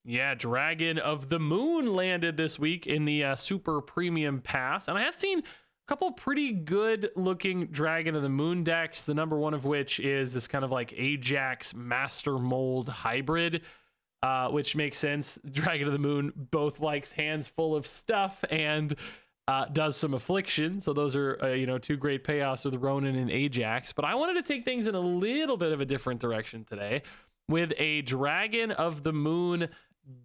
Yeah, Dragon of the Moon landed this week in the Super Premium Pass. And I have seen a couple pretty good looking Dragon of the Moon decks, the number one of which is this kind of like Ajax Master Mold hybrid, which makes sense. Dragon of the Moon both likes hands full of stuff and does some affliction. So those are, two great payoffs with Ronin and Ajax. But I wanted to take things in a little bit of a different direction today with a Dragon of the Moon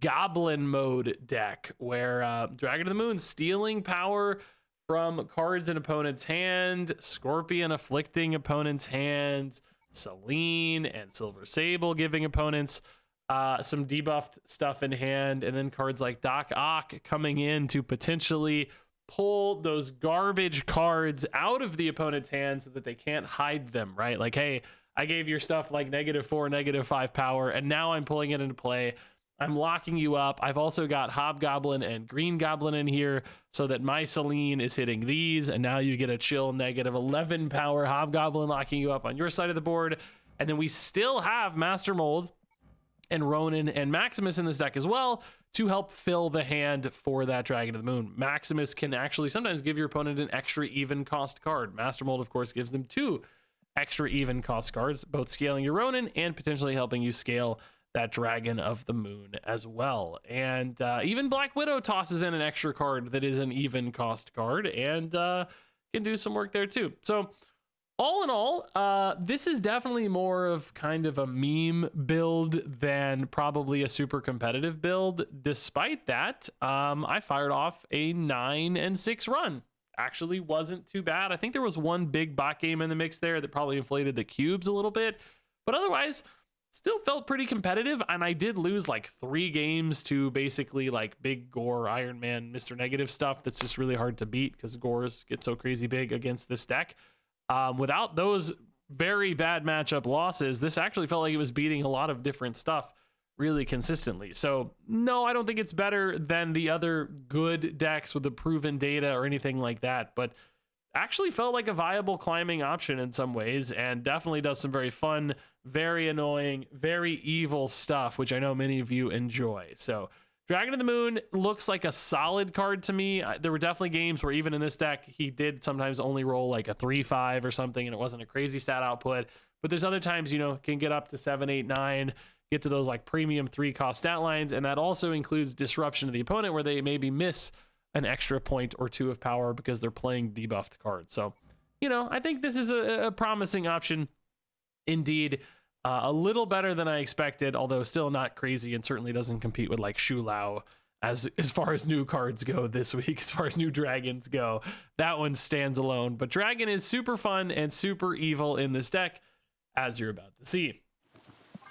Goblin mode deck, where Dragon of the Moon stealing power from cards in opponent's hand, Scorpion afflicting opponent's hands, Selene and Silver Sable giving opponents some debuffed stuff in hand, and then cards like Doc Ock coming in to potentially pull those garbage cards out of the opponent's hand so that they can't hide them, right? Like, hey, I gave your stuff like -4, -5 power, and now I'm pulling it into play. I'm locking you up. I've also got Hobgoblin and Green Goblin in here so that my Selene is hitting these, and now you get a chill -11 power Hobgoblin locking you up on your side of the board. And then we still have Master Mold and Ronin and Maximus in this deck as well to help fill the hand for that Dragon of the Moon. Maximus can actually sometimes give your opponent an extra even cost card. Master Mold, of course, gives them 2 extra even cost cards, both scaling your Ronin and potentially helping you scale that Dragon of the Moon as well. And even Black Widow tosses in an extra card that is an even cost card and can do some work there too. So all in all, this is definitely more of kind of a meme build than probably a super competitive build. Despite that, I fired off a 9-6 run. Actually wasn't too bad. I think there was one big bot game in the mix there that probably inflated the cubes a little bit, but otherwise still felt pretty competitive. And I did lose like 3 games to basically like big Gore, Iron Man, Mr. Negative stuff that's just really hard to beat because Gores get so crazy big against this deck. Without those very bad matchup losses, this actually felt like it was beating a lot of different stuff really consistently. So no, I don't think it's better than the other good decks with the proven data or anything like that, but actually felt like a viable climbing option in some ways, and definitely does some very fun, very annoying, very evil stuff, which I know many of you enjoy. So Dragon of the Moon looks like a solid card to me. There were definitely games where even in this deck, he did sometimes only roll like a 3-5 or something, and it wasn't a crazy stat output. But there's other times, can get up to 7, 8, 9, get to those like premium 3-cost stat lines. And that also includes disruption to the opponent, where they maybe miss an extra point or 2 of power because they're playing debuffed cards. So, I think this is a promising option indeed. A little better than I expected, although still not crazy, and certainly doesn't compete with like Shu Lao as far as new cards go this week, as far as new dragons go. That one stands alone. But Dragon is super fun and super evil in this deck, as you're about to see.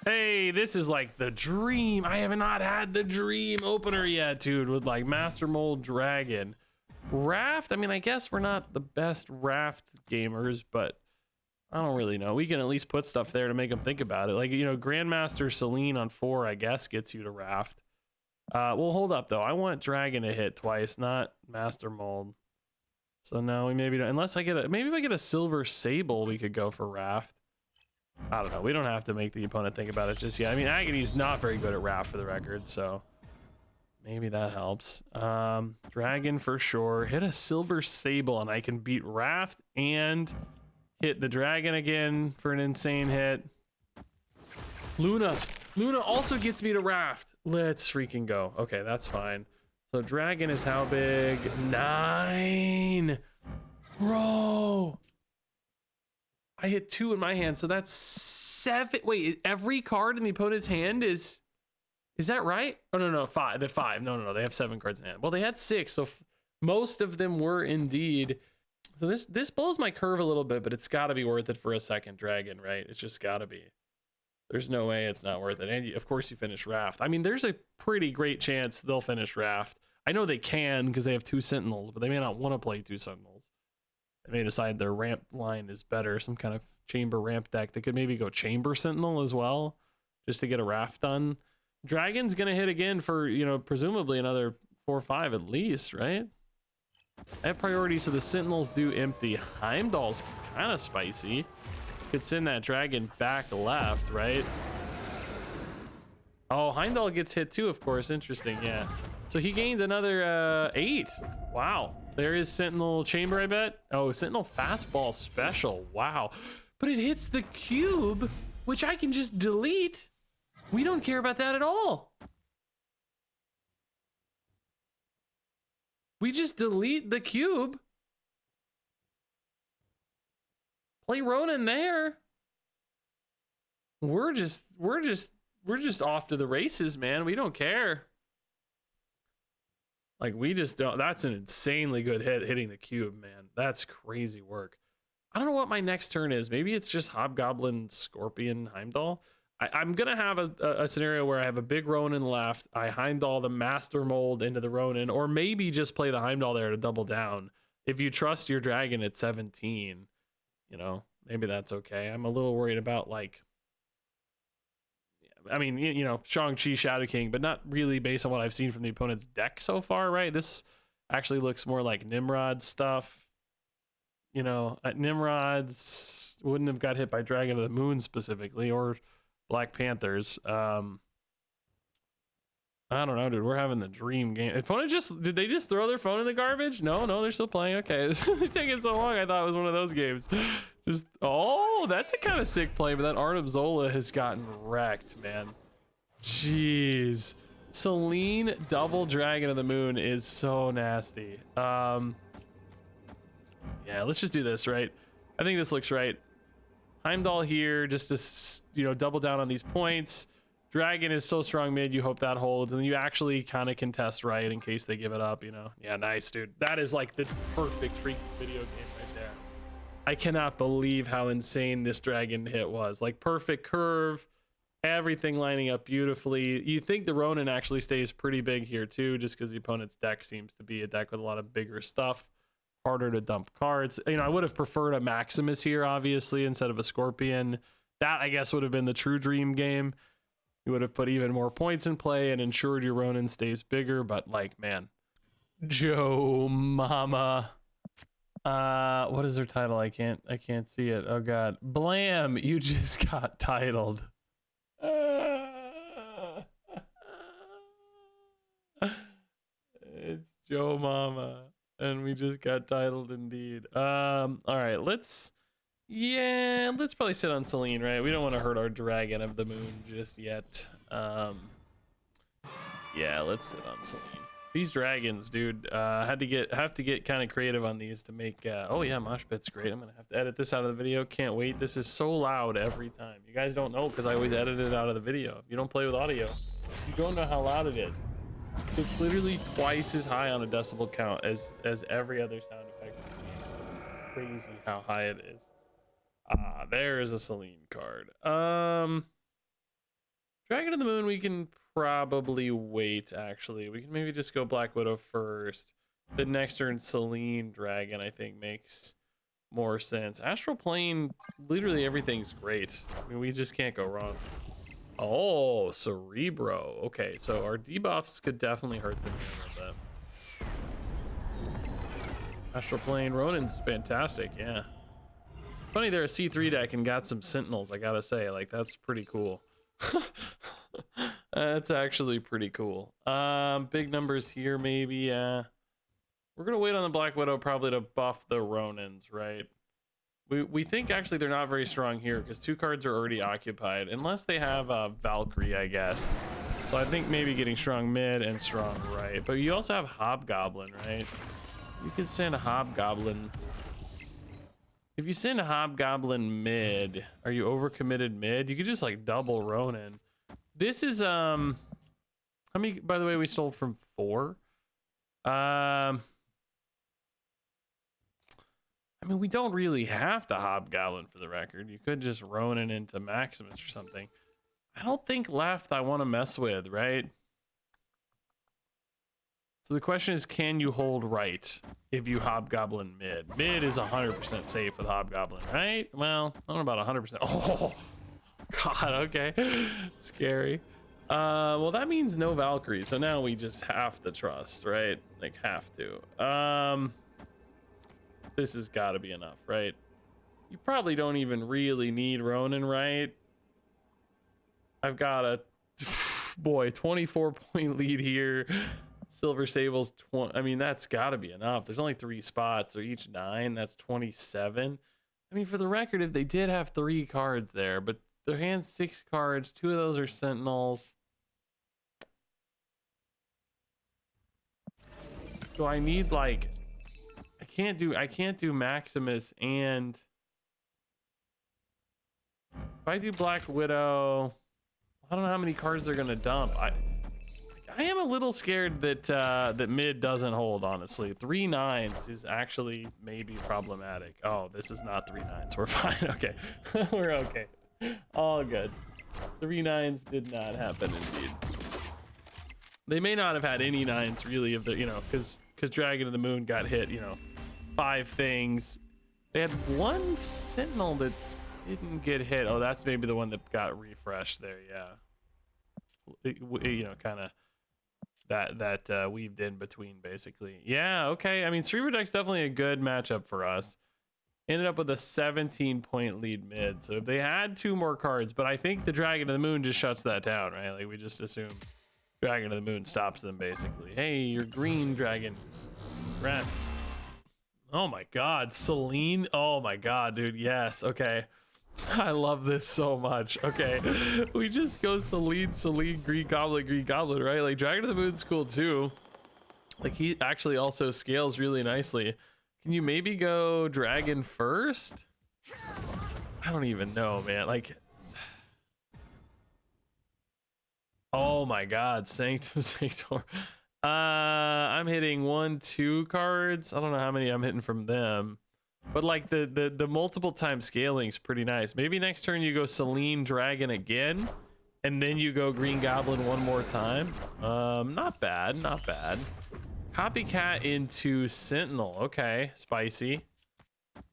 Hey, this is like the dream. I have not had the dream opener yet, dude, with like Master Mold Dragon. Raft, I mean, I guess we're not the best Raft gamers, but I don't really know. We can at least put stuff there to make them think about it. Like, Grandmaster Selene on 4, I guess, gets you to Raft. Well, hold up, though. I want Dragon to hit twice, not Master Mold. So no, we maybe don't. Unless I get maybe if I get a Silver Sable, we could go for Raft. I don't know. We don't have to make the opponent think about it just yet. I mean, Agony's not very good at Raft for the record, so maybe that helps. Dragon for sure. Hit a Silver Sable, and I can beat Raft and hit the Dragon again for an insane hit. Luna also gets me to Raft. Let's freaking go. Okay, that's fine. So Dragon is how big? 9. Bro. I hit 2 in my hand, so that's 7. Wait, every card in the opponent's hand is that right? Oh, no, 5. They're 5. No, they have 7 cards in hand. Well, they had 6, so most of them were indeed. So this blows my curve a little bit, but it's got to be worth it for a second Dragon, right? It's just got to be. There's no way it's not worth it. And of course you finish Raft. I mean, there's a pretty great chance they'll finish Raft. I know they can because they have 2 Sentinels, but they may not want to play 2 Sentinels. They may decide their ramp line is better, some kind of chamber ramp deck. They could maybe go Chamber Sentinel as well, just to get a Raft done. Dragon's going to hit again for, presumably another 4 or 5 at least, right? I have priority, so the Sentinels do empty. Heimdall's kind of spicy. Could send that Dragon back left, right? Oh, Heimdall gets hit too, of course. Interesting, yeah. So he gained another 8. Wow. There is Sentinel Chamber, I bet. Oh, Sentinel Fastball Special. Wow. But it hits the cube, which I can just delete. We don't care about that at all. We just delete the cube. Play Ronin there. We're just off to the races, man. We don't care. Like, we just don't. That's an insanely good hit, hitting the cube, man. That's crazy work. I don't know what my next turn is. Maybe it's just Hobgoblin, Scorpion, Heimdall. I'm gonna have a scenario where I have a big Ronin left. I Heimdall the Master Mold into the Ronin, or maybe just play the Heimdall there to double down. If you trust your dragon at 17, you know, maybe that's okay. I'm a little worried about, like, I mean, you know, Shang-Chi, Shadow King, but not really based on what I've seen from the opponent's deck so far, right? This actually looks more like Nimrod stuff. You know, Nimrods wouldn't have got hit by Dragon of the Moon specifically, or Black Panthers. I don't know, dude. We're having the dream game. Opponent did they just throw their phone in the garbage? No, they're still playing. Okay, it's taking so long. I thought it was one of those games. Just, oh, that's a kind of sick play, but that Arnim Zola has gotten wrecked, man. Jeez. Celine double Dragon of the Moon is so nasty. Yeah, let's just do this, right? I think this looks right. Heimdall here, just to, you know, double down on these points. Dragon is so strong mid, you hope that holds, and then you actually kind of contest right in case they give it up, you know? Yeah, nice, dude. That is like the perfect freaking video game right there. I cannot believe how insane this dragon hit was. Like, perfect curve, everything lining up beautifully. You think the Ronin actually stays pretty big here too, just because the opponent's deck seems to be a deck with a lot of bigger stuff. Harder to dump cards. You know, I would have preferred a Maximus here, obviously, instead of a Scorpion. That, I guess, would have been the true dream game. You would have put even more points in play and ensured your Ronin stays bigger, but, like, man. Joe Mama. What is their title? I can't see it. Oh god. Blam, you just got titled. It's Joe Mama. And we just got titled indeed. All right, let's probably sit on Celine, right? We don't want to hurt our Dragon of the Moon just yet. Yeah, let's sit on Celine. These dragons, dude, have to get kind of creative on these to make. Oh yeah, Mosh Pit's great. I'm gonna have to edit this out of the video. Can't wait. This is so loud every time. You guys don't know because I always edit it out of the video. If you don't play with audio, you don't know how loud it is. It's literally twice as high on a decibel count as every other sound effect. It's crazy how high it is. There is a Celine card. Dragon of the Moon, we can probably wait, actually. We can maybe just go Black Widow first. The next turn, Celine Dragon, I think, makes more sense. Astral Plane, literally everything's great. I mean, we just can't go wrong. Oh, Cerebro. Okay, so our debuffs could definitely hurt them a little bit. Astral Plane, Ronin's fantastic, yeah. Funny they're a C3 deck and got some Sentinels, I gotta say. Like, that's pretty cool. That's actually pretty cool. Big numbers here, maybe. We're gonna wait on the Black Widow probably to buff the Ronins, right? We think actually they're not very strong here because 2 cards are already occupied, unless they have Valkyrie, I guess. So I think maybe getting strong mid and strong right. But you also have Hobgoblin, right? You could send a Hobgoblin. If you send a Hobgoblin mid, are you overcommitted mid? You could just like double Ronin. This is how many, by the way, we sold from 4? I mean, we don't really have to Hobgoblin for the record. You could just Ronin into Maximus or something. I don't think left I want to mess with, right? So the question is, can you hold right if you Hobgoblin mid? Mid is 100% safe with Hobgoblin, right? Well, I don't know about 100%. Oh, God, okay. Scary. Well, that means no Valkyrie. So now we just have to trust, right? Like, have to. This has got to be enough, right? You probably don't even really need Ronin, right? I've got a boy, 24-point lead here. Silver Sable's 20. I mean, that's got to be enough. There's only 3 spots. They're each 9. That's 27. I mean, for the record, if they did have 3 cards there, but their hand's 6 cards. 2 of those are Sentinels. So I need like, I can't do Maximus, and if I do Black Widow, I don't know how many cards they're gonna dump. I am a little scared that that mid doesn't hold, honestly. 3 9s is actually maybe problematic. Oh, this is not 3 9s. We're fine. Okay. We're okay. All good. 3 9s did not happen indeed. They may not have had any 9s really of the, you know, because Dragon of the Moon got hit, you know, 5 things. They had 1 Sentinel that didn't get hit. Oh, that's maybe the one that got refreshed there. Yeah. You know, kind of that weaved in between, basically. Yeah, okay. I mean, Streamer Deck's definitely a good matchup for us. Ended up with a 17-point lead mid. So if they had 2 more cards, but I think the Dragon of the Moon just shuts that down, right? Like, we just assume Dragon of the Moon stops them, basically. Hey, you're green, Dragon. Rats. Oh my god, Celine. Oh my god, dude. Yes, okay. I love this so much. Okay, we just go Celine, Green Goblin, right? Like, Dragon of the Moon's cool too. Like, he actually also scales really nicely. Can you maybe go Dragon first? I don't even know, man. Like, oh my god, Sanctum Sanctor. I'm hitting 1, 2 cards. I don't know how many I'm hitting from them. But like the multiple time scaling is pretty nice. Maybe next turn you go Celine Dragon again, and then you go Green Goblin 1 more time. Not bad, not bad. Copycat into Sentinel. Okay, spicy.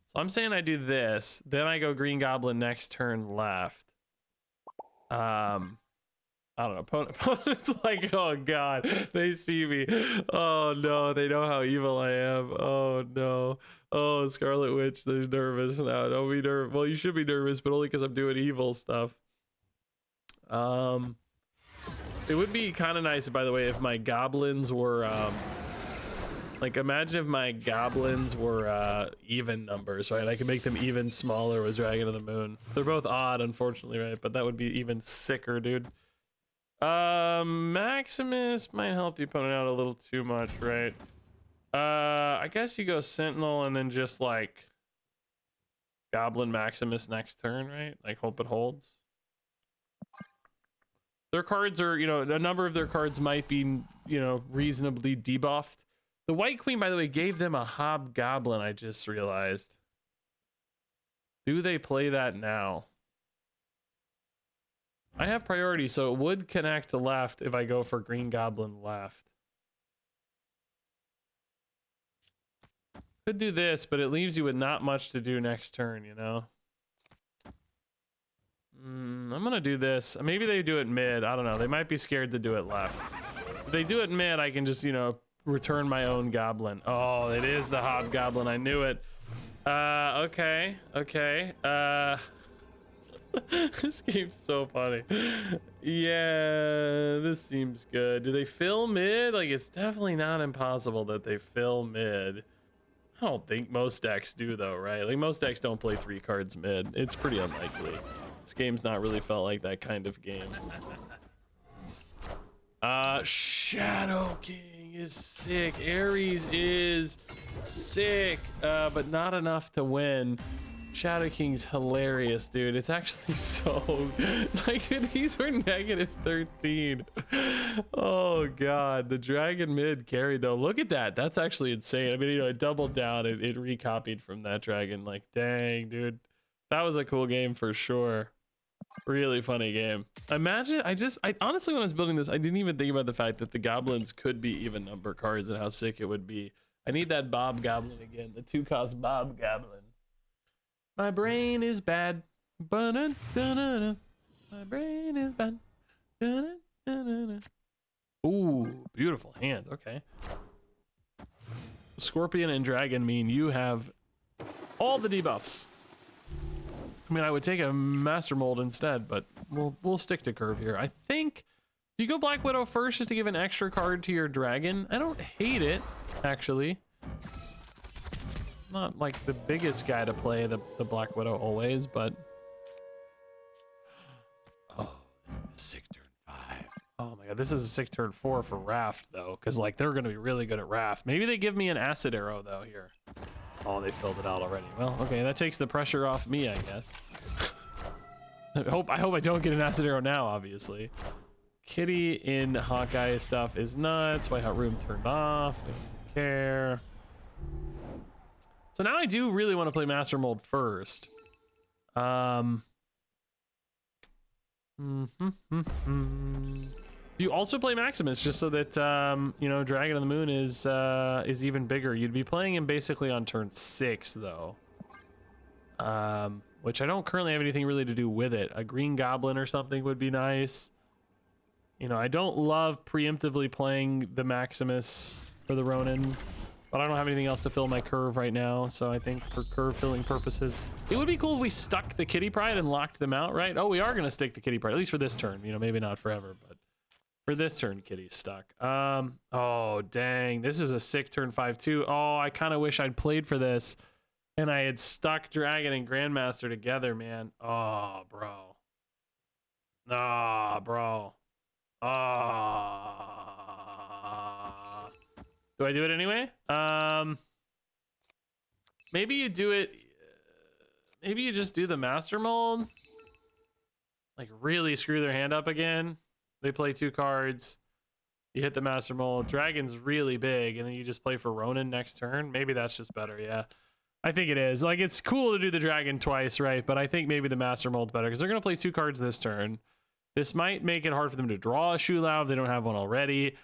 So I'm saying I do this, then I go Green Goblin next turn left. I don't know. Opponent's like, oh god, they see me. Oh no, they know how evil I am. Oh no. Oh, Scarlet Witch, they're nervous now. Don't be nervous. Well, you should be nervous, but only because I'm doing evil stuff. It would be kind of nice, by the way, if my goblins were like, imagine if my goblins were even numbers, right? I could make them even smaller with Dragon of the Moon. They're both odd, unfortunately, right? But that would be even sicker, dude. Maximus might help the opponent out a little too much, right? I guess you go Sentinel and then just like Goblin Maximus next turn, right? Like, hope it holds. Their cards are, you know, a number of their cards might be, you know, reasonably debuffed. The White Queen, by the way, gave them a Hobgoblin, I just realized. Do they play that now? I have priority, so it would connect to left if I go for Green Goblin left. Could do this, but it leaves you with not much to do next turn, you know? I'm gonna do this. Maybe they do it mid. I don't know. They might be scared to do it left. If they do it mid, I can just, you know, return my own goblin. Oh, it is the Hobgoblin. I knew it. Okay. Okay. This game's so funny. Yeah, this seems good. Do they fill mid? Like, it's definitely not impossible that they fill mid. I don't think most decks do, though, right? Like, most decks don't play 3 cards mid. It's pretty unlikely. This game's not really felt like that kind of game. Shadow King is sick. Ares is sick, but not enough to win. Shadow King's hilarious, dude. It's actually so like, these were -13. Oh god, the dragon mid carried though. Look at that. That's actually insane. I mean, you know, it doubled down. It recopied from that dragon. Like, dang, dude, that was a cool game for sure. Really funny game. Imagine, I honestly, when I was building this, I didn't even think about the fact that the goblins could be even number cards and how sick it would be. I need that Bob Goblin again, the 2-cost Bob Goblin. My brain is bad. Ba-da-da-da-da. My brain is bad. Da-da-da-da-da. Ooh, beautiful hand. Okay. Scorpion and Dragon mean you have all the debuffs. I mean, I would take a Master Mold instead, but we'll stick to Curve here. I think Do you go Black Widow first just to give an extra card to your dragon? I don't hate it, actually. Not like the biggest guy to play the Black Widow always, but... Oh, sick turn 5. Oh my god, this is a sick turn 4 for Raft, though, because like they're going to be really good at Raft. Maybe they give me an acid arrow, though, here. Oh, they filled it out already. Well, okay, that takes the pressure off me, I guess. I hope I don't get an acid arrow now, obviously. Kitty in Hawkeye stuff is nuts. White Hot Room turned off. I don't care. So now I do really want to play Master Mold first. You also play Maximus just so that you know, Dragon of the Moon is even bigger. You'd be playing him basically on turn 6 though, which I don't currently have anything really to do with it. A green goblin or something would be nice. You know, I don't love preemptively playing the Maximus for the Ronin, but I don't have anything else to fill my curve right now. So I think for curve filling purposes, it would be cool if we stuck the Kitty Pride and locked them out, right? Oh, we are going to stick the Kitty Pride, at least for this turn. You know, maybe not forever, but for this turn, Kitty's stuck. Oh, dang. This is a sick turn 5-2. Oh, I kind of wish I'd played for this and I had stuck Dragon and Grandmaster together, man. Oh, bro. Ah, bro. Ah. Do I do it anyway? Maybe you do it. Maybe you just do the Master Mold. Like really screw their hand up again. They play 2 cards. You hit the Master Mold. Dragon's really big, and then you just play for Ronin next turn. Maybe that's just better, yeah. I think it is. Like, it's cool to do the Dragon twice, right? But I think maybe the Master Mold's better, because they're going to play 2 cards this turn. This might make it hard for them to draw a Shulau if they don't have one already.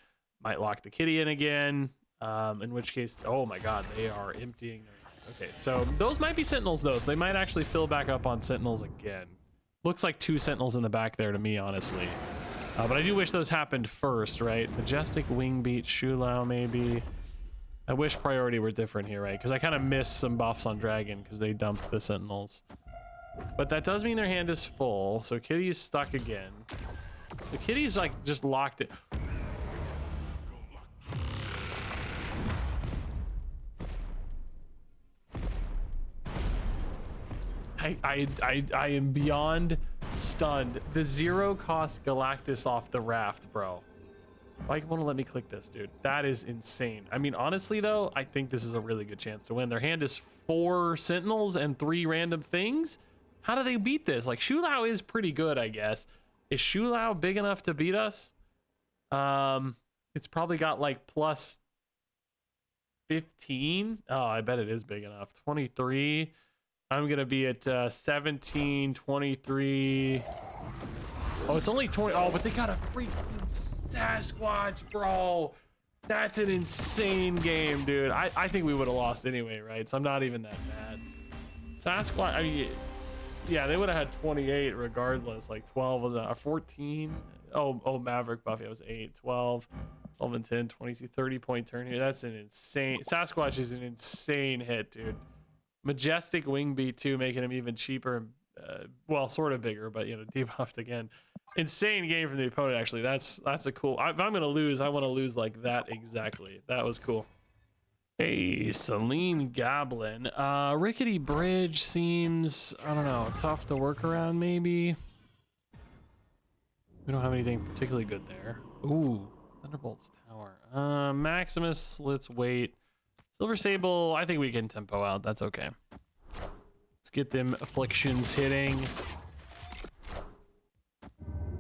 Might lock the Kitty in again. In which case, oh my god, they are emptying. Okay, so those might be Sentinels, though, so they might actually fill back up on Sentinels again. Looks like 2 Sentinels in the back there to me, honestly. But I do wish those happened first, right? Majestic Wing Beat, Shulau, maybe. I wish priority were different here, right? Because I kind of missed some buffs on Dragon because they dumped the Sentinels. But that does mean their hand is full, so Kitty's stuck again. The Kitty's like just locked it. I am beyond stunned. The 0-cost Galactus off the Raft, bro. Why won't let me click this, dude? That is insane. I mean, honestly, though, I think this is a really good chance to win. Their hand is 4 Sentinels and 3 random things. How do they beat this? Like, Shulau is pretty good, I guess. Is Shulau big enough to beat us? It's probably got, like, plus 15. Oh, I bet it is big enough. 23. I'm going to be at 17, 23. Oh, it's only 20. Oh, but they got a freaking Sasquatch, bro. That's an insane game, dude. I think we would have lost anyway, right? So I'm not even that mad. Sasquatch, I mean, yeah, they would have had 28 regardless. Like 12 was a 14. Oh, Maverick Buffy, it was 8, 12, 12 and 10, 22, 30-point turn here. That's an insane. Sasquatch is an insane hit, dude. Majestic Wing Beat too, making him even cheaper. Well, sort of bigger, but you know, debuffed again. Insane game from the opponent, actually. That's a cool. If I'm gonna lose, I want to lose like that exactly. That was cool. Hey, Celine Goblin. Rickety Bridge seems, I don't know, tough to work around. Maybe we don't have anything particularly good there. Ooh, Thunderbolt's Tower. Maximus. Let's wait. Silver Sable. I think we can tempo out. That's okay. Let's get them afflictions hitting.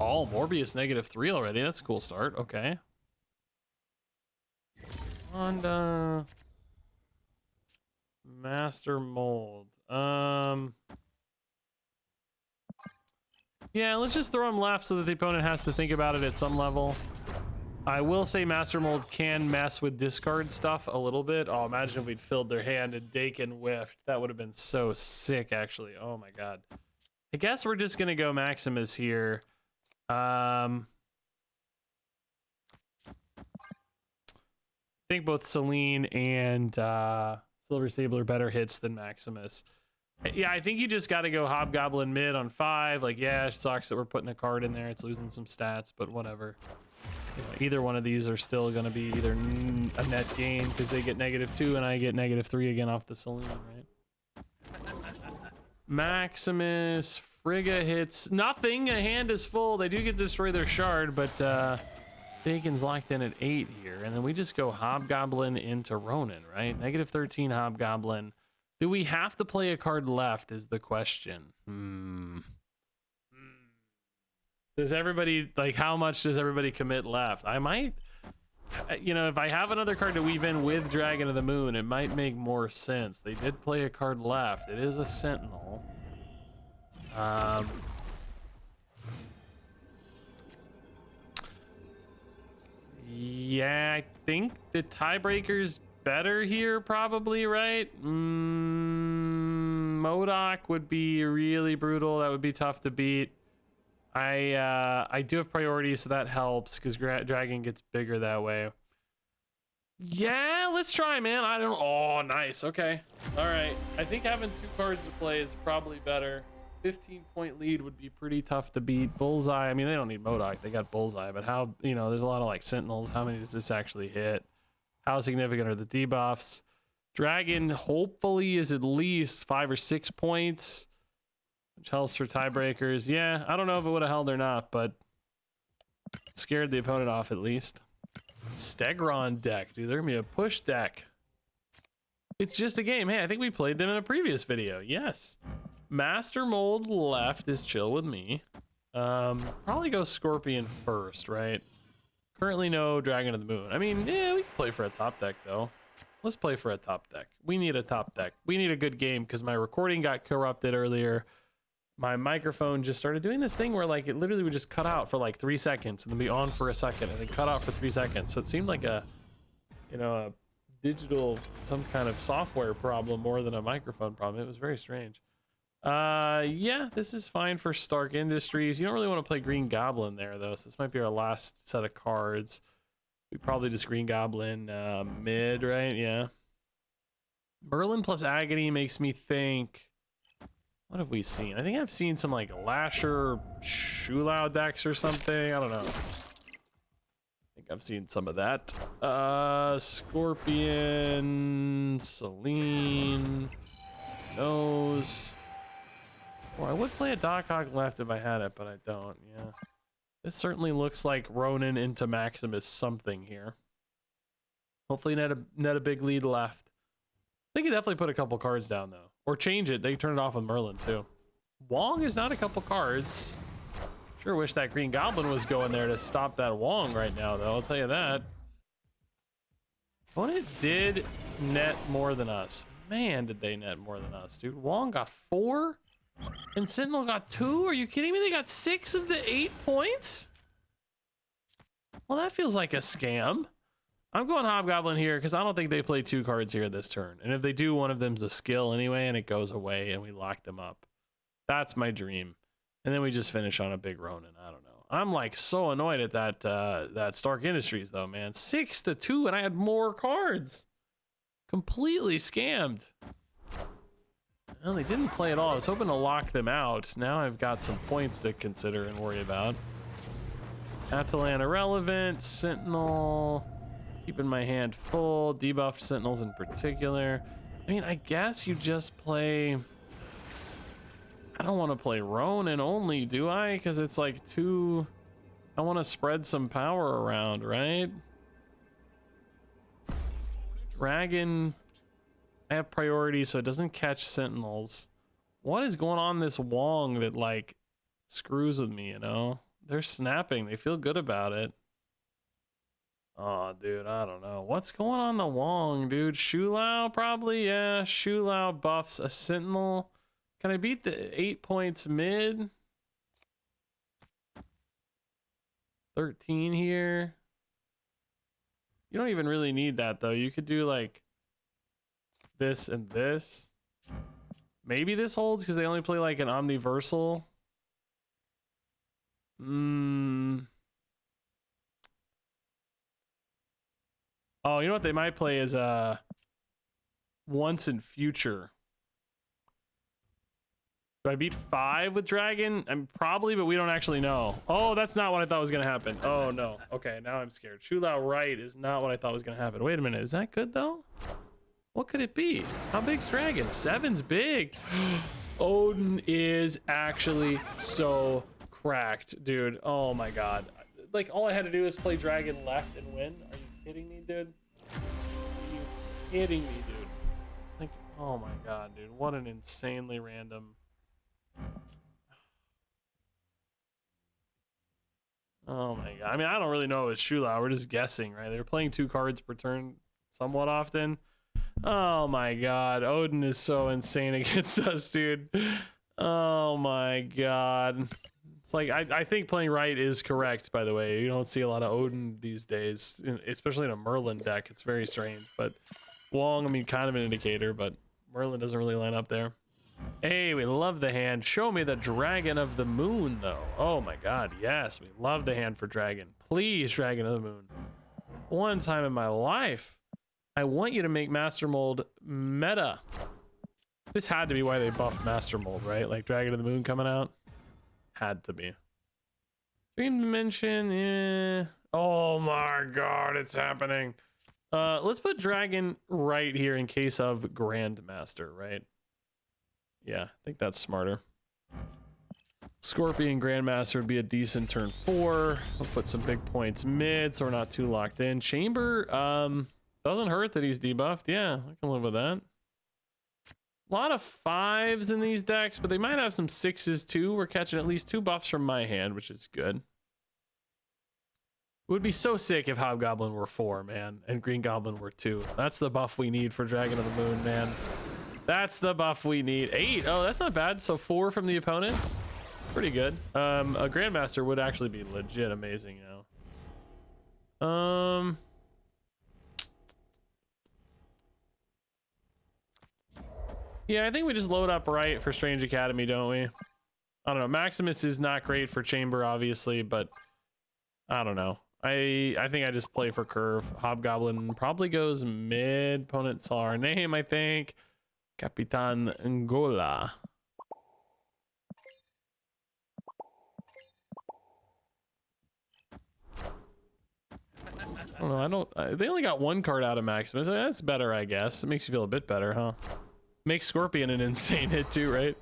Oh, Morbius -3 already. That's a cool start. Okay. And Master Mold. Yeah, let's just throw him left so that the opponent has to think about it at some level. I will say Master Mold can mess with discard stuff a little bit. Oh, imagine if we'd filled their hand and Dakin whiffed. That would have been so sick, actually. Oh my god. I guess we're just gonna go Maximus here. I think both Celine and Silver Sable are better hits than Maximus. Yeah, I think you just got to go Hobgoblin mid on 5. Like, yeah, it sucks that we're putting a card in there. It's losing some stats, but whatever. You know, either one of these are still going to be either a net gain because they get -2 and I get -3 again off the Saloon, right? Maximus, Frigga hits nothing. A hand is full. They do get to destroy their shard, but Bacon's locked in at 8 here. And then we just go Hobgoblin into Ronin, right? -13 Hobgoblin. Do we have to play a card left is the question. Does everybody, like, how much does everybody commit left? I might, you know, if I have another card to weave in with Dragon of the Moon, it might make more sense. They did play a card left. It is a Sentinel. Yeah, I think the tiebreaker's better here, probably, right? MODOK would be really brutal. That would be tough to beat. I do have priorities, so that helps because Dragon gets bigger that way. Yeah, let's try, man. I don't. Oh, nice. Okay. All right. I think having 2 cards to play is probably better. 15-point lead would be pretty tough to beat. Bullseye. I mean, they don't need MODOK. They got Bullseye, but how? You know, there's a lot of like Sentinels. How many does this actually hit? How significant are the debuffs? Dragon hopefully is at least 5 or 6 points, which helps for tiebreakers. Yeah, I don't know if it would have held or not, but scared the opponent off at least. Stegron deck, dude. They're gonna be a push deck. It's just a game. Hey, I think we played them in a previous video. Yes. Master Mold left is chill with me. Probably go Scorpion first, right? Currently no Dragon of the Moon. I mean, yeah, we can play for a top deck though. Let's play for a top deck. We need a top deck. We need a good game because my recording got corrupted earlier. My microphone just started doing this thing where like it literally would just cut out for like 3 seconds and then be on for a second and then cut out for 3 seconds. So it seemed like a, you know, a digital, some kind of software problem more than a microphone problem. It was very strange. Yeah, this is fine for Stark Industries. You don't really want to play Green Goblin there though, so this might be our last set of cards. We probably just Green Goblin mid, right? Yeah. Merlin plus Agony makes me think, what have we seen? I think I've seen some like Lasher Shulao decks or something. I don't know. I think I've seen some of that. Scorpion, Celine, Nose. Well, I would play a Doc Ock left if I had it, but I don't. Yeah. This certainly looks like Ronin into Maximus something here. Hopefully net a big lead left. They could definitely put a couple cards down though. Or change it. They can turn it off with Merlin too. Wong is not a couple cards. Sure wish that Green Goblin was going there to stop that Wong right now though, I'll tell you that. Opponent did net more than us. Man, did they net more than us, dude. Wong got 4 and Sentinel got 2. Are you kidding me? They got 6 of the 8 points? Well, that feels like a scam. I'm going Hobgoblin here because I don't think they play 2 cards here this turn. And if they do, one of them's a skill anyway, and it goes away, and we lock them up. That's my dream. And then we just finish on a big Ronin. I don't know. I'm like so annoyed at that Stark Industries though, man. 6-2, and I had more cards. Completely scammed. Well, they didn't play at all. I was hoping to lock them out. Now I've got some points to consider and worry about. Atalan irrelevant. Sentinel. Keeping my hand full. Debuffed Sentinels in particular. I mean, I guess you just play... I don't want to play Ronin only, do I? Because it's like too... I want to spread some power around, right? Dragon... I have priority so it doesn't catch Sentinels. What is going on this Wong that like screws with me, you know? They're snapping. They feel good about it. Oh, dude, I don't know. What's going on the Wong, dude? Shulao probably? Yeah, Shulao buffs a Sentinel. Can I beat the 8 points mid? 13 here. You don't even really need that, though. You could do, like, this and this. Maybe this holds because they only play, like, an Omniversal. Oh, you know what they might play is Once in Future. Do I beat 5 with dragon? I'm probably, but we don't actually know. Oh, that's not what I thought was gonna happen. Oh no. Okay, now I'm scared. Shulao right is not what I thought was gonna happen. Wait a minute, is that good though? What could it be? How big's dragon? 7's big. Odin is actually so cracked, dude. Oh my god. Like, all I had to do is play dragon left and win. Are you kidding me, dude? Are you kidding me, dude? Like, oh my god, dude. What an insanely random. Oh my god. I mean, I don't really know with Shula. We're just guessing, right? They're playing 2 cards per turn somewhat often. Oh my god. Odin is so insane against us, dude. Oh my god. It's like, I think playing right is correct, by the way. You don't see a lot of Odin these days, especially in a Merlin deck. It's very strange. But Wong, I mean, kind of an indicator, but Merlin doesn't really line up there. Hey, we love the hand. Show me the Dragon of the Moon, though. Oh my god, yes. We love the hand for Dragon. Please, Dragon of the Moon. One time in my life, I want you to make Master Mold meta. This had to be why they buffed Master Mold, right? Like Dragon of the Moon coming out. Had to be. Dream Dimension, yeah. Oh my god, it's happening. Let's put Dragon right here in case of Grandmaster, right? Yeah, I think that's smarter. Scorpion Grandmaster would be a decent turn 4. We'll put some big points mid so we're not too locked in. Chamber, doesn't hurt that he's debuffed. Yeah, I can live with that. A lot of 5s in these decks, but they might have some 6s too. We're catching at least 2 buffs from my hand, which is good. It would be so sick if Hobgoblin were 4, man, and Green Goblin were 2. That's the buff we need for Dragon of the Moon, man. That's the buff we need. 8. Oh, that's not bad. So 4 from the opponent. Pretty good. A Grandmaster would actually be legit amazing, you know. Yeah, I think we just load up right for Strange Academy, don't we? I don't know. Maximus is not great for Chamber, obviously, but I don't know. I think I just play for curve. Hobgoblin probably goes mid. Opponent saw our name, I think. Capitan Angola. I don't know. They only got 1 card out of Maximus. That's better, I guess. It makes you feel a bit better, huh? Makes Scorpion an insane hit too, right?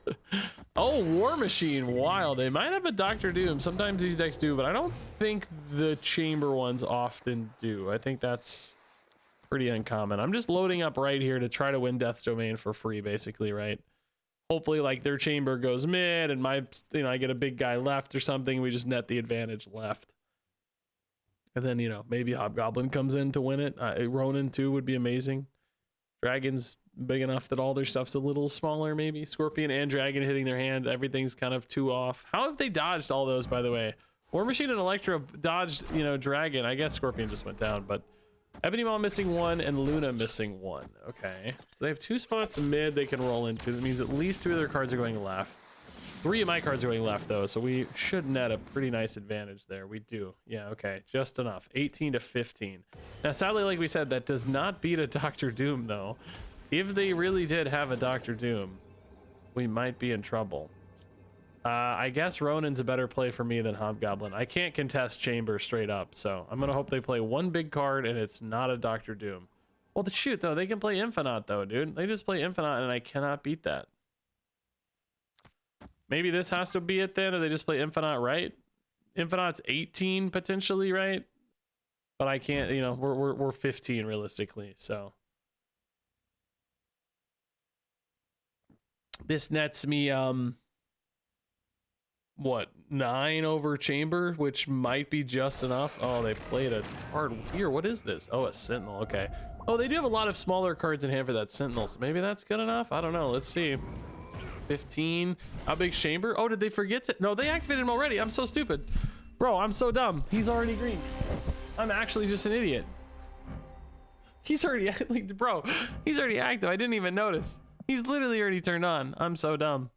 Oh, War Machine, wild. They might have a Doctor Doom. Sometimes these decks do, but I don't think the Chamber ones often do. I think that's pretty uncommon. I'm just loading up right here to try to win Death's Domain for free, basically, right? Hopefully, like, their Chamber goes mid and my, you know, I get a big guy left or something. We just net the advantage left. And then, you know, maybe Hobgoblin comes in to win it. Ronin too would be amazing. Dragon's big enough that all their stuff's a little smaller, maybe. Scorpion and Dragon hitting their hand. Everything's kind of 2 off. How have they dodged all those, by the way? War Machine and Electro dodged, you know, Dragon. I guess Scorpion just went down, but Ebony Maw missing 1 and Luna missing 1. Okay. So they have 2 spots mid they can roll into. That means at least 2 of their cards are going left. 3 of my cards are going left, though, so we should net a pretty nice advantage there. We do. Yeah, okay. Just enough. 18 to 15. Now, sadly, like we said, that does not beat a Doctor Doom, though. If they really did have a Doctor Doom, we might be in trouble. I guess Ronin's a better play for me than Hobgoblin. I can't contest Chamber straight up, so I'm going to hope they play 1 big card and it's not a Doctor Doom. Well, shoot, though. They can play Infinite, though, dude. They just play Infinite, and I cannot beat that. Maybe this has to be it then, or they just play Infinite, right? Infinite's 18 potentially, right? But I can't, you know, we're 15 realistically, so. This nets me, what, 9 over Chamber, which might be just enough. Oh, they played a card here. What is this? Oh, a Sentinel, okay. Oh, they do have a lot of smaller cards in hand for that Sentinel, so maybe that's good enough? I don't know, let's see. 15. How big's Chamber? Oh, did they forget to? No, they activated him already. I'm so stupid. Bro, I'm so dumb. He's already green. I'm actually just an idiot. He's already, like, bro, he's already active. I didn't even notice. He's literally already turned on. I'm so dumb.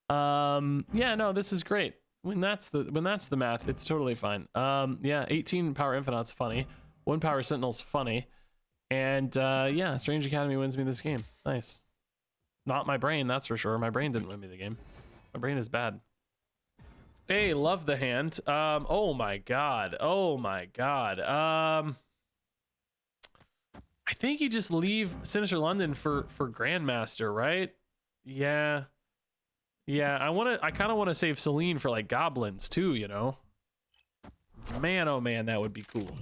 Yeah, no, this is great. When that's the math, it's totally fine. Yeah, 18 power Infinite's funny. 1 power Sentinel's funny. And yeah, Strange Academy wins me this game. Nice. Not my brain, that's for sure. My brain didn't win me the game. My brain is bad. Hey, love the hand. Oh my god. Oh my god. I think you just leave Sinister London for Grandmaster, right? Yeah. Yeah, I kind of want to save Celine for like goblins too, you know? Man, oh man, that would be cool.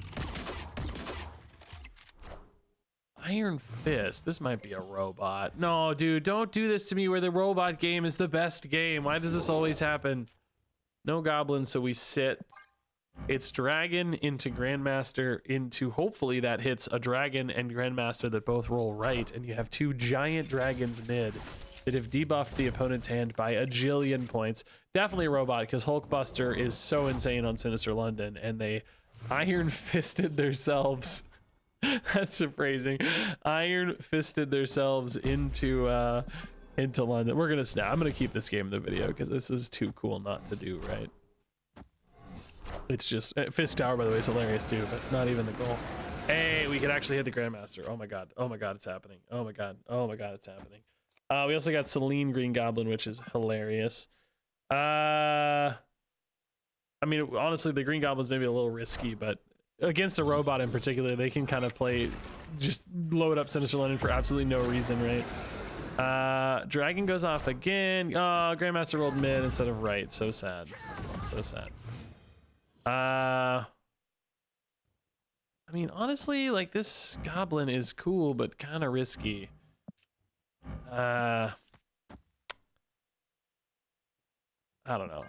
Iron Fist. This might be a robot. No, dude, don't do this to me where the robot game is the best game. Why does this always happen? No goblins, so we sit. It's dragon into Grandmaster into, hopefully that hits a dragon and Grandmaster that both roll right, and you have two giant dragons mid that have debuffed the opponent's hand by a jillion points. Definitely a robot, because Hulkbuster is so insane on Sinister London, and they Iron Fisted themselves. That's surprising. Iron Fisted themselves into London. We're gonna snap. I'm gonna keep this game in the video because this is too cool not to do, right? It's just Fist Tower, by the way, is hilarious too, but not even the goal. Hey, we could actually hit the Grandmaster. Oh my god. Oh my god, it's happening. Oh my god. Oh my god, it's happening. We also got Celine Green Goblin, which is hilarious. I mean, honestly, the Green Goblin's maybe a little risky, but against a robot in particular, they can kind of play, just load up Sinister London for absolutely no reason, right? Dragon goes off again. Oh, Grandmaster rolled mid instead of right. So sad. So sad. I mean, honestly, like, this Goblin is cool, but kind of risky. I don't know.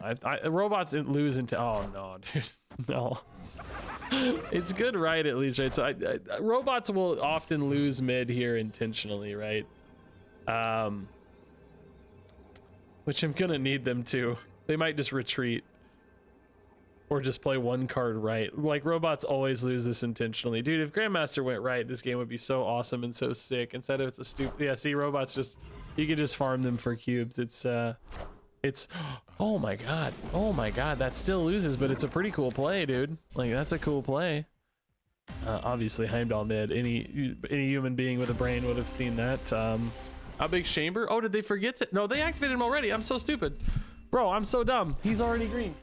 Robots lose into. Oh no, dude, no. It's good, right? At least, right? So robots will often lose mid here intentionally, right? Which I'm gonna need them to. They might just retreat. Or just play one card right. Like, robots always lose this intentionally. Dude, if Grandmaster went right, this game would be so awesome and so sick. Instead of it's a stupid... Yeah, see, robots just... You can just farm them for cubes. It's... Oh my god. Oh my god, that still loses, but it's a pretty cool play, dude. Like, that's a cool play. Obviously, Heimdall mid. Any human being with a brain would have seen that. How big chamber? Oh, did they forget to... No, they activated him already. I'm so stupid. Bro, I'm so dumb. He's already green.